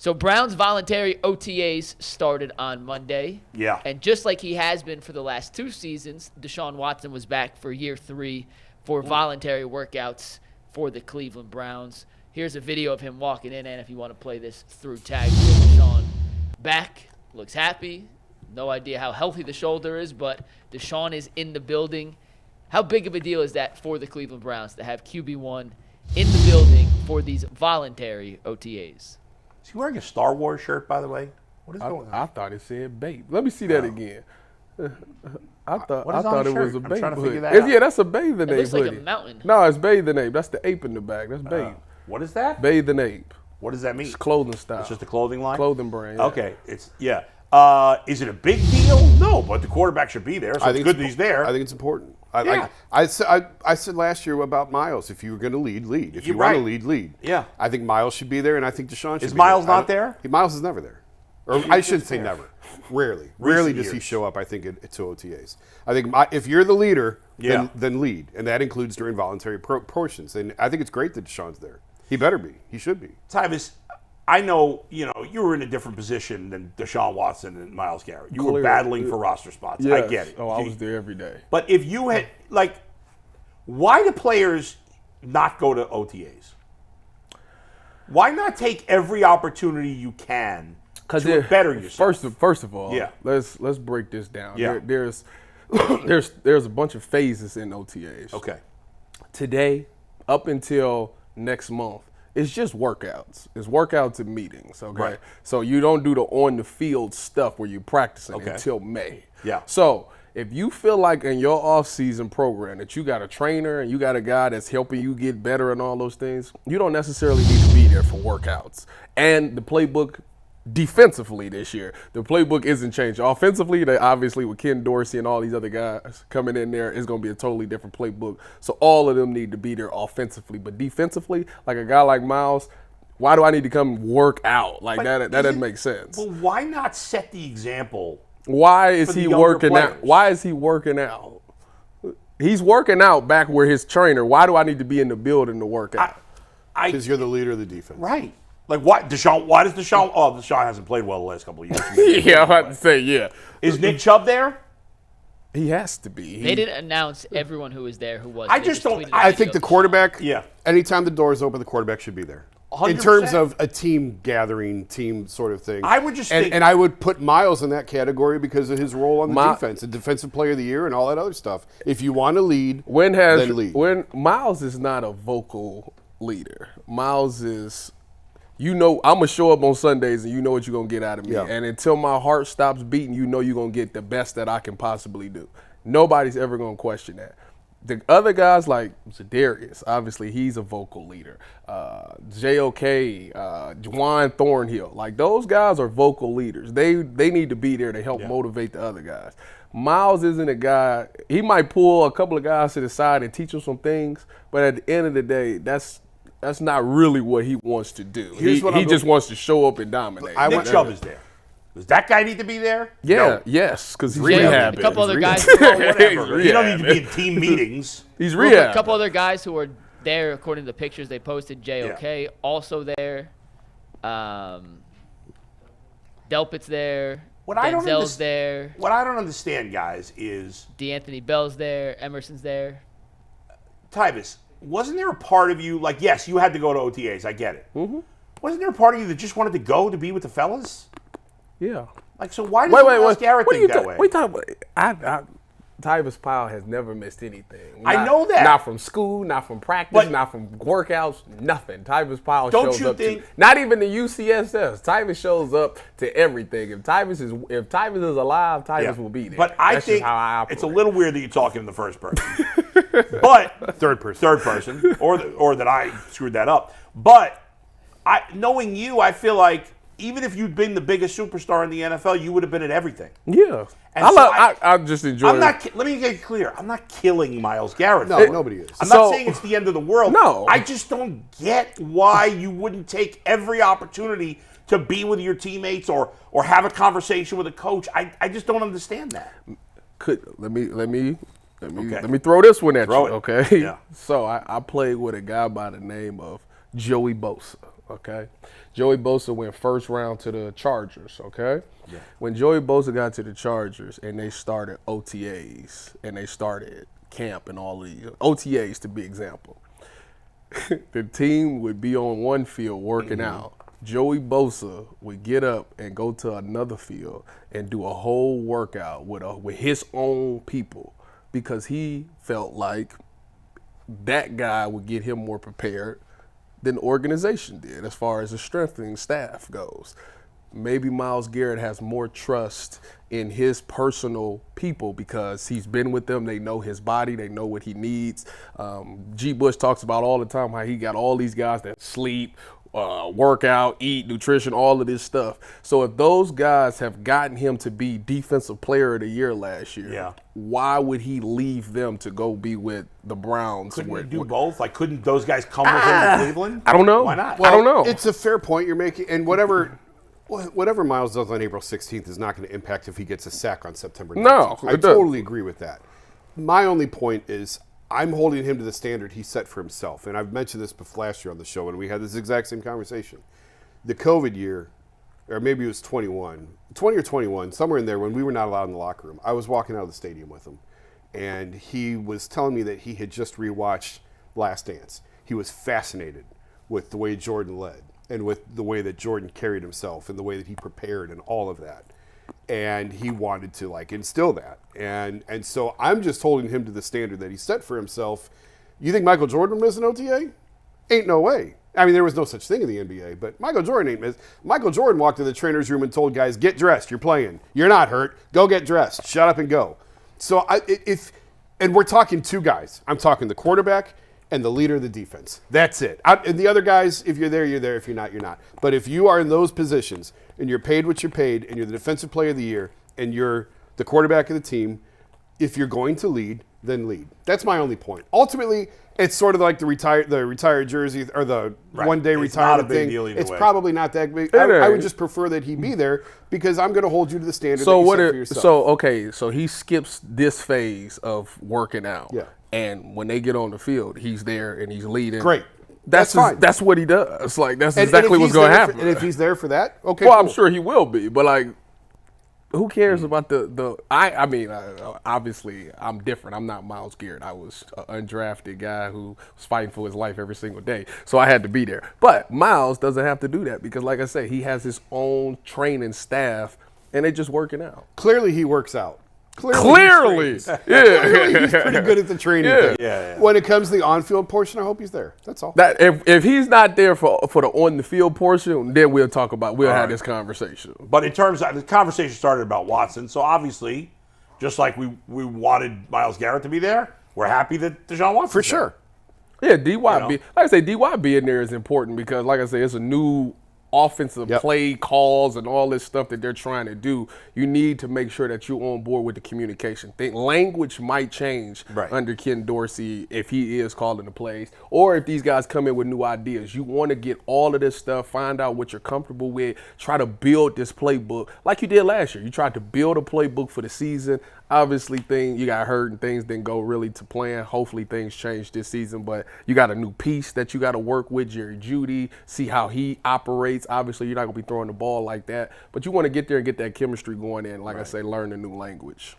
So Brown's voluntary OTAs started on Monday. Yeah. And just like he has been for the last 2 seasons, Deshaun Watson was back for year 3 for voluntary workouts for the Cleveland Browns. Here's a video of him walking in, and if you want to play this through tag, Deshaun back, looks happy. No idea how healthy the shoulder is, but Deshaun is in the building. How big of a deal is that for the Cleveland Browns to have QB1 in the building for these voluntary OTAs? Is he wearing a Star Wars shirt, by the way? What is going on? I thought it said Babe. Let me see that again. I thought it was a Babe. I'm trying to hoodie. figure that out. Yeah, that's a Bathe the It Ape looks like hoodie. a mountain. No, it's Bathe the Ape. That's the ape in the back. That's Babe. What is that? Bathe the Ape. What does that mean? It's clothing style. It's just a clothing line? Clothing brand. Yeah. Okay. Is it a big deal? No, but the quarterback should be there, so it's good that he's there. I think it's important. Yeah. I said last year about Myles, if you were going to lead. If you You're want to right. lead. Yeah. I think Myles should be there, and I think Deshaun should Is be Myles there. not there? Myles is never there. Or I shouldn't say never. Rarely. Rarely does he years. show up, I think, to OTAs. I think if you're the leader, Yeah. then lead. And that includes during voluntary portions. And I think it's great that Deshaun's there. He better be. He should be. Tyvis, I know, you were in a different position than Deshaun Watson and Myles Garrett. You were Clearly. battling for roster spots. Yes. I get it. Oh, I was there every day. But if you had, why do players not go to OTAs? Why not take every opportunity you can to better yourself? First of all, Yeah. let's break this down. Yeah. There's a bunch of phases in OTAs. Okay. Today, up until next month, it's just workouts. It's workouts and meetings, okay? Right. So you don't do the on-the-field stuff where you're practicing Okay. until May. Yeah. So if you feel like in your off-season program that you got a trainer and you got a guy that's helping you get better and all those things, you don't necessarily need to be there for workouts. And the playbook defensively this year, the playbook isn't changed. Offensively, they obviously with Ken Dorsey and all these other guys coming in there, it's going to be a totally different playbook. So all of them need to be there offensively. But defensively, like a guy like Myles, why do I need to come work out? Like that doesn't make sense. Well, why not set the example? Why is for the he younger working players? out? Why is he working out? He's working out back where his trainer. Why do I need to be in the building to work out? Because you're the leader of the defense. Right. Why does Deshaun? Oh, Deshaun hasn't played well the last couple of years. Yeah, I have to say, yeah. Is Nick Chubb there? He has to be. They didn't announce everyone who was there who was. I They just don't- tweeted I the think video the of quarterback, Yeah. anytime the door is open, the quarterback should be there. 100%. In terms of a team gathering, team sort of thing. I would just and, think- and I would put Myles in that category because of his role on the My- defense, the defensive player of the year and all that other stuff. If you want to lead, When then lead. Myles is not a vocal leader. Myles is, I'm gonna show up on Sundays and you know what you're gonna get out of me. Yeah. And until my heart stops beating, you know you're gonna get the best that I can possibly do. Nobody's ever gonna question that. The other guys like Zadarius, obviously he's a vocal leader. JOK, Juwan Thornhill, like those guys are vocal leaders. They need to be there to help motivate the other guys. Myles isn't a guy. He might pull a couple of guys to the side and teach them some things, but at the end of the day, that's not really what he wants to do. Here's what He I'm just going- wants to show up and dominate. Nick Chubb is there. Does that guy need to be there? Yeah, No. yes, because he's Yeah, rehabbing. a couple other guys. Whatever. You don't need to be in team meetings. He's A rehabbing. couple other guys who were there, according to the pictures they posted. JOK also there. Delpit's there. What I don't Denzel's underst- there. What I don't understand, guys, is DeAnthony Bell's there. Emerson's there. Tyvis, wasn't there a part of you, yes, you had to go to OTAs, I get it. Mm-hmm. Wasn't there a part of you that just wanted to go to be with the fellas? Yeah. So why does Myles Garrett What are think you that way? What are you talking about? Tyvis Powell has never missed anything. I know that. Not from school, not from practice, But- not from workouts, nothing. Tyvis Powell Don't shows you up think- to not even the UCSS. Tyvis shows up to everything. If Tyvis is alive, Tyvis will be there. But I That's think just how I operate. it's a little weird that you talk in the first person. But third person. or that I screwed that up. But knowing you, I feel like even if you'd been the biggest superstar in the NFL, you would have been at everything. Yeah. And I just enjoy let me get clear. I'm not killing Myles Garrett. No, nobody is. I'm not saying it's the end of the world. No. I just don't get why you wouldn't take every opportunity to be with your teammates or have a conversation with a coach. I just don't understand that. Let me throw this one at Throw you, it. okay? Yeah. So I played with a guy by the name of Joey Bosa, okay? Joey Bosa went first round to the Chargers, okay? Yeah. When Joey Bosa got to the Chargers and they started OTAs and they started camp and all of these, OTAs to be example, the team would be on one field working out. Joey Bosa would get up and go to another field and do a whole workout with his own people because he felt like that guy would get him more prepared than the organization did as far as the strengthening staff goes. Maybe Myles Garrett has more trust in his personal people because he's been with them. They know his body. They know what he needs. G. Bush talks about all the time how he got all these guys that sleep, work out, eat, nutrition, all of this stuff. So if those guys have gotten him to be Defensive Player of the Year last year, why would he leave them to go be with the Browns? Couldn't he do both? Like, couldn't those guys come with him to Cleveland? I don't know. Why not? Well, I don't know. It's a fair point you're making, and whatever Myles does on April 16th is not going to impact if he gets a sack on September 19th. No, I totally agree with that. My only point is I'm holding him to the standard he set for himself. And I've mentioned this before last year on the show, and we had this exact same conversation. The COVID year, or maybe it was 20 or 21, somewhere in there when we were not allowed in the locker room, I was walking out of the stadium with him. And he was telling me that he had just rewatched Last Dance. He was fascinated with the way Jordan led and with the way that Jordan carried himself and the way that he prepared and all of that. And he wanted to instill that. And so I'm just holding him to the standard that he set for himself. You think Michael Jordan missed an OTA? Ain't no way. I mean, there was no such thing in the NBA, but Michael Jordan ain't missed. Michael Jordan walked to the trainer's room and told guys, get dressed, you're playing. You're not hurt. Go get dressed. Shut up and go. So and we're talking two guys. I'm talking the quarterback and the leader of the defense. That's it. And the other guys, if you're there, you're there. If you're not, you're not. But if you are in those positions and you're paid what you're paid and you're the defensive player of the year and you're the quarterback of the team, if you're going to lead, then lead. That's my only point. Ultimately, it's sort of like the retired jersey or the one-day retirement thing. It's probably not that big. I would just prefer that he be there because I'm going to hold you to the standard that you set for yourself. So he skips this phase of working out. Yeah. And when they get on the field, he's there and he's leading. Great. That's fine. That's what he does. That's exactly what's going to happen. And if he's there for that, okay. Well, cool. I'm sure he will be. But who cares about obviously I'm different. I'm not Myles Garrett. I was an undrafted guy who was fighting for his life every single day. So I had to be there. But Myles doesn't have to do that because, like I say, he has his own training staff and they're just working out. Clearly he works out. Clearly. He's pretty good at the training thing. Yeah. When it comes to the on-field portion, I hope he's there. That's all. That if he's not there for the on-the-field portion, then we'll have this conversation. But in terms of the conversation started about Watson, so obviously, just like we wanted Myles Garrett to be there, we're happy that Deshaun Watson for sure. Yeah, DY DY being there is important because, like I say, it's a new offensive play calls and all this stuff that they're trying to do. You need to make sure that you're on board with the communication. Language might change under Ken Dorsey if he is calling the plays or if these guys come in with new ideas. You want to get all of this stuff, find out what you're comfortable with, try to build this playbook like you did last year. You tried to build a playbook for the season. Obviously, you got hurt and things didn't go really to plan. Hopefully, things change this season. But you got a new piece that you got to work with, Jerry Jeudy, see how he operates. Obviously, you're not going to be throwing the ball like that. But you want to get there and get that chemistry going in, like I say, learn a new language.